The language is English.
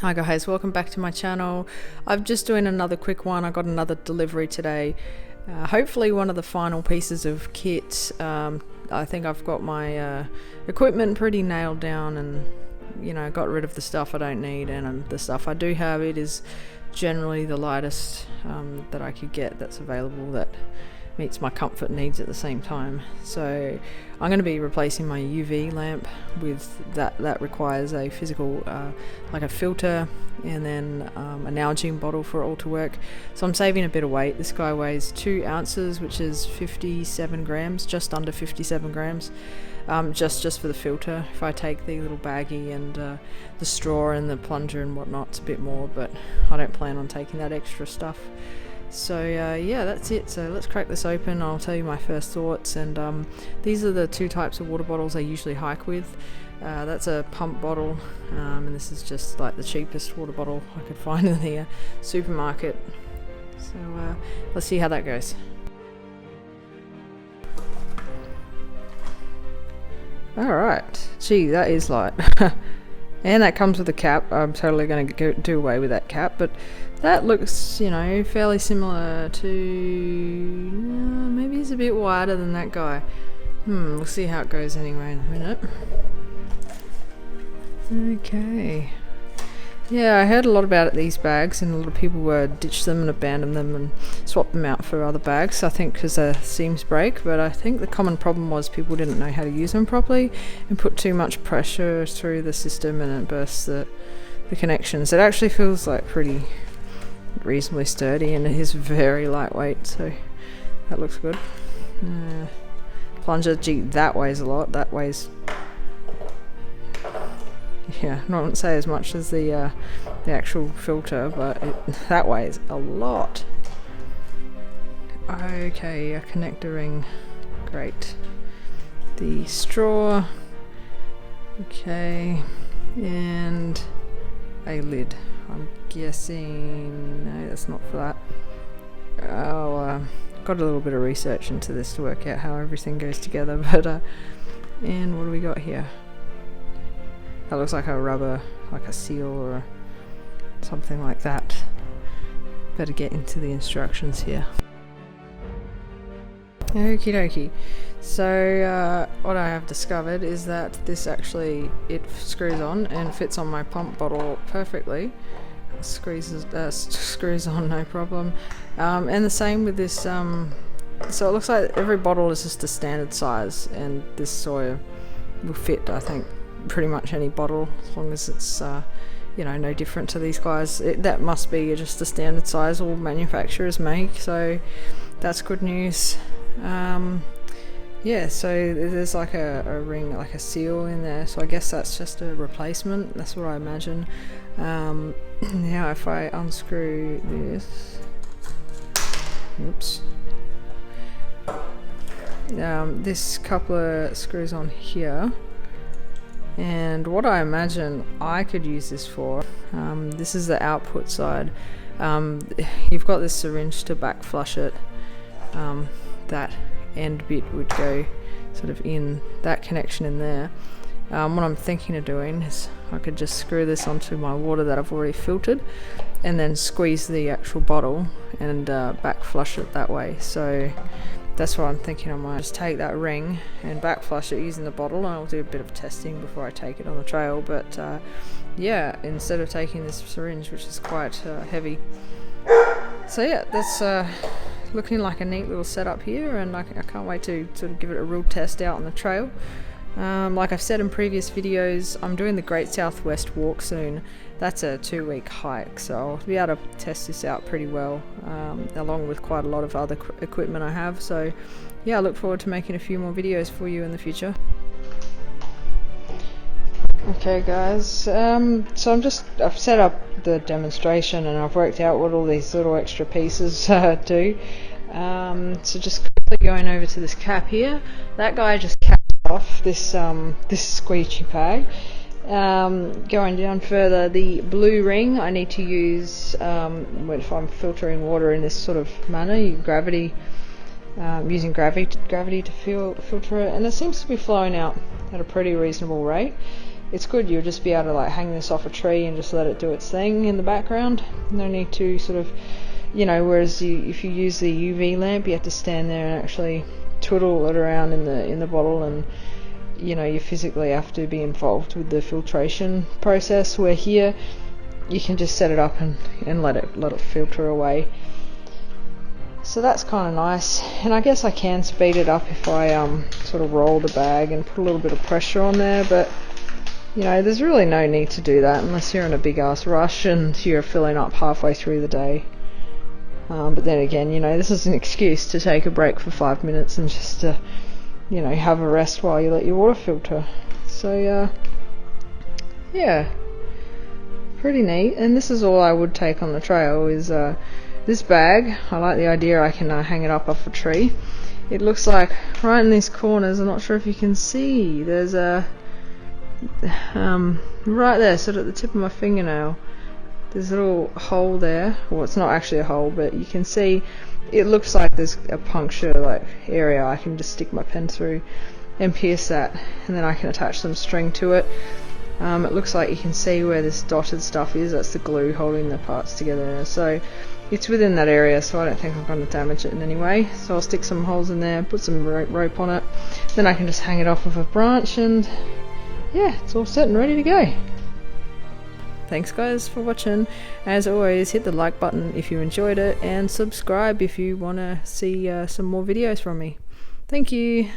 Hi guys, welcome back to my channel. I'm just doing another quick one. I got another delivery today. Hopefully one of the final pieces of kit. I think I've got my equipment pretty nailed down, and got rid of the stuff I don't need, and the stuff I do have, it is generally the lightest that I could get that's available that meets my comfort needs at the same time. So I'm going to be replacing my UV lamp with that requires a physical like a filter and then a Nalgene bottle for it all to work. So I'm saving a bit of weight. This guy weighs 2 ounces, which is 57 grams, just under 57 grams, just for the filter. If I take the little baggie and the straw and the plunger and whatnot, it's a bit more, but I don't plan on taking that extra stuff. So yeah, that's it. So let's crack this open. I'll tell you my first thoughts, and these are the 2 types of water bottles I usually hike with. That's a pump bottle, and this is just like the cheapest water bottle I could find in the supermarket. So let's see how that goes. Alright, gee, that is light. And that comes with a cap. I'm totally going to do away with that cap, but that looks, fairly similar to... maybe it's a bit wider than that guy. We'll see how it goes anyway in a minute. Okay. Yeah, I heard a lot about these bags, and a lot of people were ditch them and abandon them and swap them out for other bags, I think because the seams break. But I think the common problem was people didn't know how to use them properly and put too much pressure through the system, and it bursts the connections. It actually feels like pretty reasonably sturdy, and it is very lightweight, so that looks good. Plunger, gee, that weighs a lot. That weighs... yeah, I wouldn't say as much as the actual filter, but that weighs a lot. Okay, a connector ring, great. The straw, okay, and a lid. I'm guessing no, that's not for that. Got a little bit of research into this to work out how everything goes together, but and what do we got here? That looks like a rubber, like a seal or something like that. Better get into the instructions here. Okie dokie. So what I have discovered is that this actually, it screws on and fits on my pump bottle perfectly. Screws on, no problem. And the same with this, so it looks like every bottle is just a standard size, and this soy will fit, I think, pretty much any bottle, as long as it's no different to these guys. That must be just the standard size all manufacturers make, so that's good news. Yeah, so there's like a ring, like a seal in there, so I guess that's just a replacement. That's what I imagine. Now if I unscrew this, oops, this coupler screws on here. And what I imagine I could use this for, this is the output side. You've got this syringe to back flush it. That end bit would go sort of in that connection in there. What I'm thinking of doing is I could just screw this onto my water that I've already filtered, and then squeeze the actual bottle and back flush it that way. So that's what I'm thinking. I might just take that ring and back flush it using the bottle, and I'll do a bit of testing before I take it on the trail. But yeah, instead of taking this syringe, which is quite heavy. So yeah, that's looking like a neat little setup here, and I can't wait to sort of give it a real test out on the trail. Like I've said in previous videos, I'm doing the Great Southwest Walk soon. That's a 2-week hike, so I'll be able to test this out pretty well, along with quite a lot of other equipment I have. So yeah, I look forward to making a few more videos for you in the future. Okay guys, so I've set up the demonstration, and I've worked out what all these little extra pieces do. So just quickly going over to this cap here, that guy just capped off this squeegee bag. Going down further, the blue ring I need to use if I'm filtering water in this sort of manner, using gravity to filter it, and it seems to be flowing out at a pretty reasonable rate. it's good. You'll just be able to like hang this off a tree and just let it do its thing in the background. No need to sort of, you know, whereas if you use the UV lamp, you have to stand there and actually twiddle it around in the bottle, and you know, you physically have to be involved with the filtration process, where here you can just set it up and let it filter away. So that's kind of nice. And I guess I can speed it up if I sort of roll the bag and put a little bit of pressure on there, but you know, there's really no need to do that unless you're in a big ass rush and you're filling up halfway through the day. But then again, you know, this is an excuse to take a break for 5 minutes and just to, you know, have a rest while you let your water filter. So yeah, pretty neat. And this is all I would take on the trail is this bag. I like the idea I can hang it up off a tree. It looks like right in these corners, I'm not sure if you can see, there's a right there, sort of at the tip of my fingernail, there's a little hole there. Well, it's not actually a hole, but you can see it looks like there's a puncture like area I can just stick my pen through and pierce that, and then I can attach some string to it. It looks like you can see where this dotted stuff is. That's the glue holding the parts together. So it's within that area, so I don't think I'm going to damage it in any way. So I'll stick some holes in there, put some rope on it, then I can just hang it off of a branch, and yeah, it's all set and ready to go. Thanks guys for watching. As always, hit the like button if you enjoyed it, and subscribe if you want to see some more videos from me. Thank you.